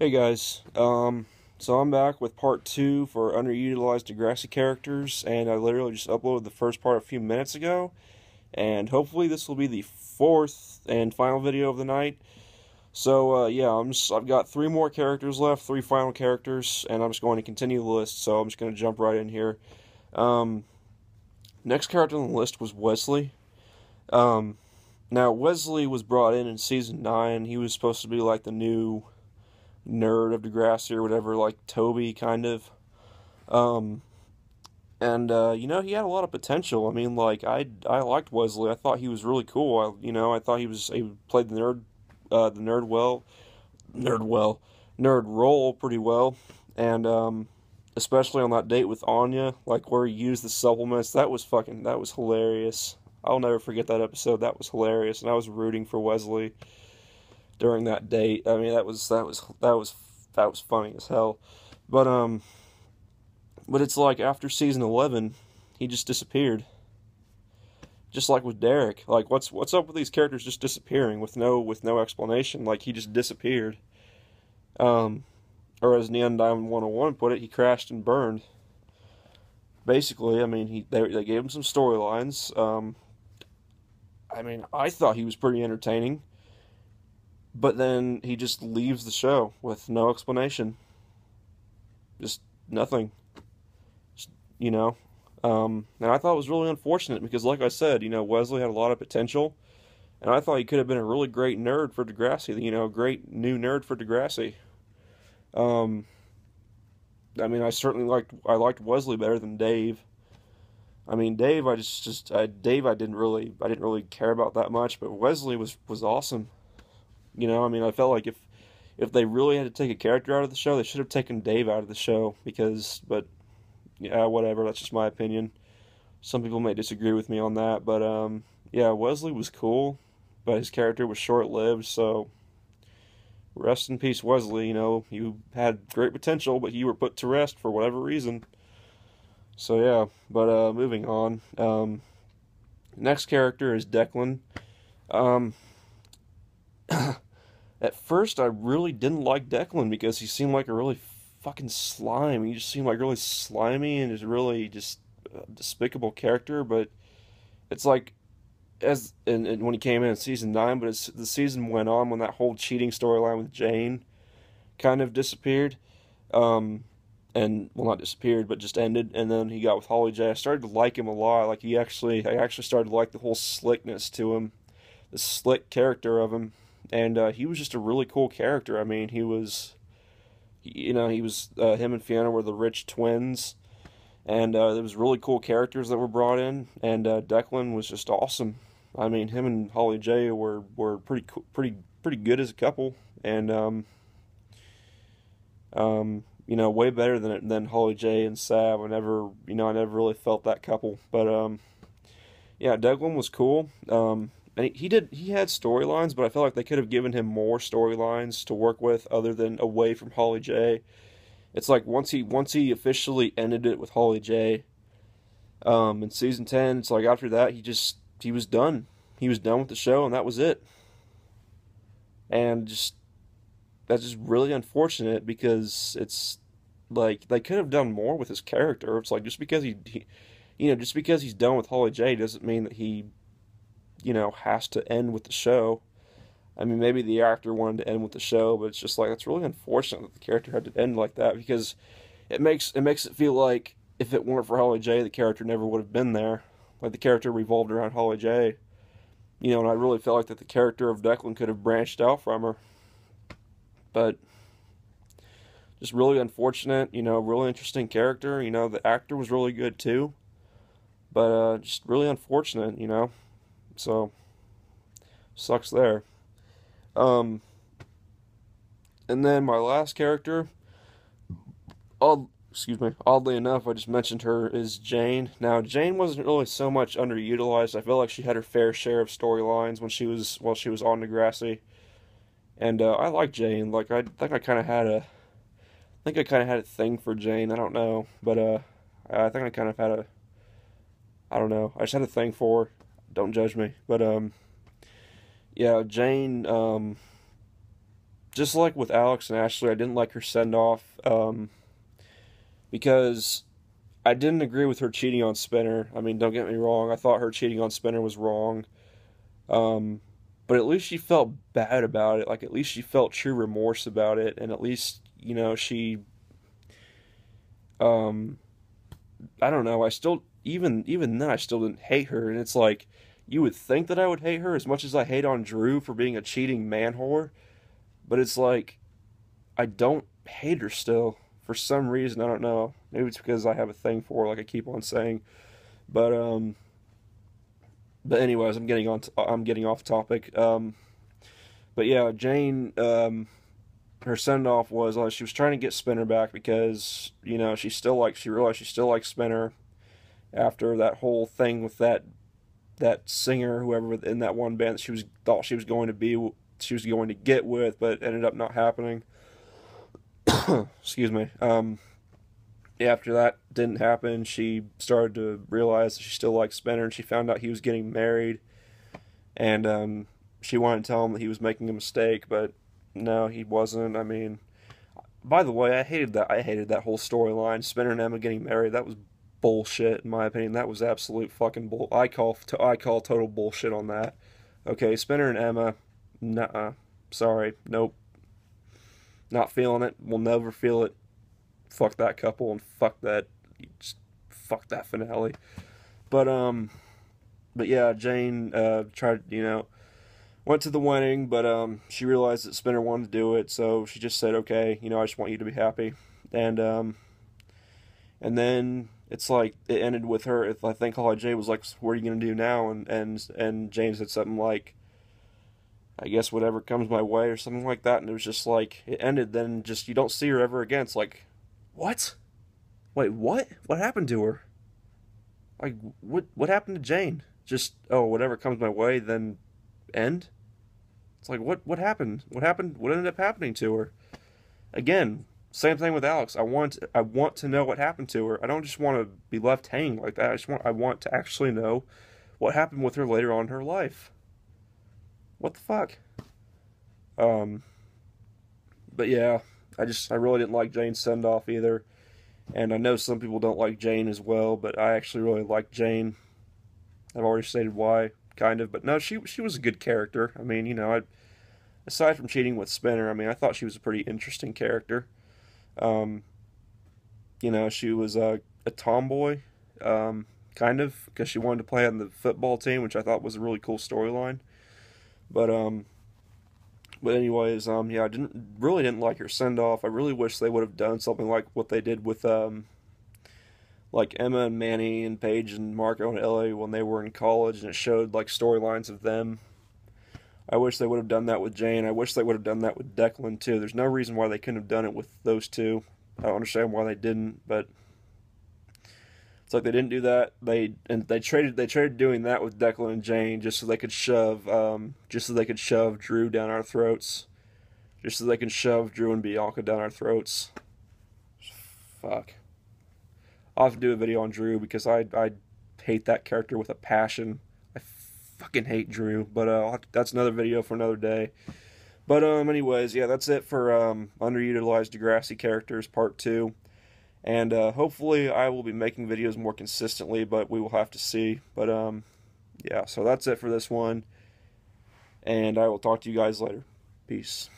Hey guys, so I'm back with part 2 for Underutilized Degrassi characters, and I literally just uploaded the first part a few minutes ago, and hopefully this will be the fourth and final video of the night. So, yeah, I've got 3 more characters left, 3 final characters, and I'm just going to continue the list, so I'm just going to jump right in here. Um, Next character on the list was Wesley. Um, Now, Wesley was brought in Season 9. He was supposed to be like the new nerd of Degrassi or whatever, like Toby, kind of. Um, he had a lot of potential. I mean, like, I liked Wesley. I thought he was really cool. I thought he played the nerd role pretty well. And, especially on that date with Anya, like, where he used the supplements, that was hilarious. I'll never forget that episode. That was hilarious. And I was rooting for Wesley during that date. I mean, that was funny as hell. But but it's like after season 11, he just disappeared. Just like with Derek. Like what's up with these characters just disappearing with no explanation? Like he just disappeared. Um or as Neon Diamond 101 put it, he crashed and burned. Basically, I mean, they gave him some storylines. I mean, I thought he was pretty entertaining. But then he just leaves the show with no explanation. Just nothing. Just, you know. And I thought it was really unfortunate because, like I said, Wesley had a lot of potential. And I thought he could have been a really great nerd for Degrassi. Great new nerd for Degrassi. Um, I mean, I liked Wesley better than Dave. I mean, Dave, I didn't really care about that much, but Wesley was awesome. I mean, I felt like if they really had to take a character out of the show, they should have taken Dave out of the show but yeah, whatever. That's just my opinion. Some people may disagree with me on that, but yeah, Wesley was cool, but his character was short-lived. So rest in peace, Wesley. You had great potential, but you were put to rest for whatever reason. So yeah, but moving on. Next character is Declan. Um, At first, I really didn't like Declan because he seemed like a really fucking slime. He just seemed like really slimy and just really just despicable character. But it's like and when he came in season 9, but the season went on when that whole cheating storyline with Jane kind of disappeared. And well, not disappeared, but just ended. And then he got with Holly J. I started to like him a lot. I actually started to like the whole slickness to him, the slick character of him. And he was just a really cool character. I mean, him and Fiona were the rich twins, and there was really cool characters that were brought in, and Declan was just awesome. I mean, him and Holly J were pretty good as a couple, and way better than Holly J and Sav. I never really felt that couple, but yeah, Declan was cool. And he had storylines, but I felt like they could have given him more storylines to work with other than away from Holly J. It's like once he officially ended it with Holly J, in season 10, it's like after that he was done. He was done with the show and that was it. And that's just really unfortunate because it's like they could have done more with his character. It's like just because just because he's done with Holly J doesn't mean that he has to end with the show. I mean, maybe the actor wanted to end with the show, but it's just like it's really unfortunate that the character had to end like that because it makes it feel like if it weren't for Holly J, the character never would have been there. Like the character revolved around Holly J. And I really felt like that the character of Declan could have branched out from her. But just really unfortunate, really interesting character. The actor was really good too. But just really unfortunate, So sucks there. Um, and then my last character, oddly enough, I just mentioned her, is Jane. Now, Jane wasn't really so much underutilized. I feel like she had her fair share of storylines while she was on Degrassi. And I like Jane. Like I think I kind of had a thing for Jane. I don't know, but I think I kind of had a I don't know. I just had a thing for her. Don't judge me. But yeah, Jane just like with Alex and Ashley, I didn't like her send off because I didn't agree with her cheating on Spinner. I mean, don't get me wrong. I thought her cheating on Spinner was wrong. Um, but at least she felt bad about it. Like, at least she felt true remorse about it. And at least, she, um, I don't know. I still, even then, I still didn't hate her. And it's like, you would think that I would hate her as much as I hate on Drew for being a cheating man whore. But it's like, I don't hate her still. For some reason, I don't know. Maybe it's because I have a thing for her, like I keep on saying. But anyways, I'm getting off topic. But yeah, Jane, her send off was she was trying to get Spinner back because she realized she still likes Spinner after that whole thing with that singer, whoever in that one band that she was going to get with, but ended up not happening. Excuse me. After that didn't happen, she started to realize that she still liked Spinner, and she found out he was getting married, and she wanted to tell him that he was making a mistake, but no, he wasn't. I mean, by the way, I hated that. I hated that whole storyline. Spinner and Emma getting married. That was bullshit, in my opinion. That was absolute fucking bull. I call total bullshit on that. Okay, Spinner and Emma. Nuh-uh. Sorry. Nope. Not feeling it. We'll never feel it. Fuck that couple and fuck that finale. But yeah, Jane tried, went to the wedding, but she realized that Spinner wanted to do it, so she just said, "Okay, I just want you to be happy." And then it's like it ended with her. I think Jay was like, "What are you gonna do now?" And Jane said something like, "I guess whatever comes my way," or something like that. And it was just like it ended. Then just you don't see her ever again. It's like, what? Wait, what? What happened to her? Like, what happened to Jane? Just, oh, whatever comes my way, then end? It's like, what happened? What happened? What ended up happening to her? Again, same thing with Alex. I want to know what happened to her. I don't just want to be left hanging like that. I want to actually know what happened with her later on in her life. What the fuck? Um, but yeah, I really didn't like Jane's send off either. And I know some people don't like Jane as well, but I actually really like Jane. I've already stated why, kind of. But no, she was a good character. I mean, aside from cheating with Spinner, I mean, I thought she was a pretty interesting character. Um, she was a tomboy, kind of, because she wanted to play on the football team, which I thought was a really cool storyline. But anyways, yeah, I really didn't like her send off. I really wish they would have done something like what they did with like Emma and Manny and Paige and Marco and Ellie when they were in college, and it showed like storylines of them. I wish they would have done that with Jane. I wish they would have done that with Declan too. There's no reason why they couldn't have done it with those two. I don't understand why they didn't, but it's like they didn't do that. They traded doing that with Declan and Jane just so they could shove Drew down our throats. Just so they can shove Drew and Bianca down our throats. Fuck. I'll have to do a video on Drew because I hate that character with a passion. I fucking hate Drew, but that's another video for another day. But anyways, yeah, that's it for Underutilized Degrassi Characters Part 2. And hopefully I will be making videos more consistently, but we will have to see. But yeah, so that's it for this one. And I will talk to you guys later. Peace.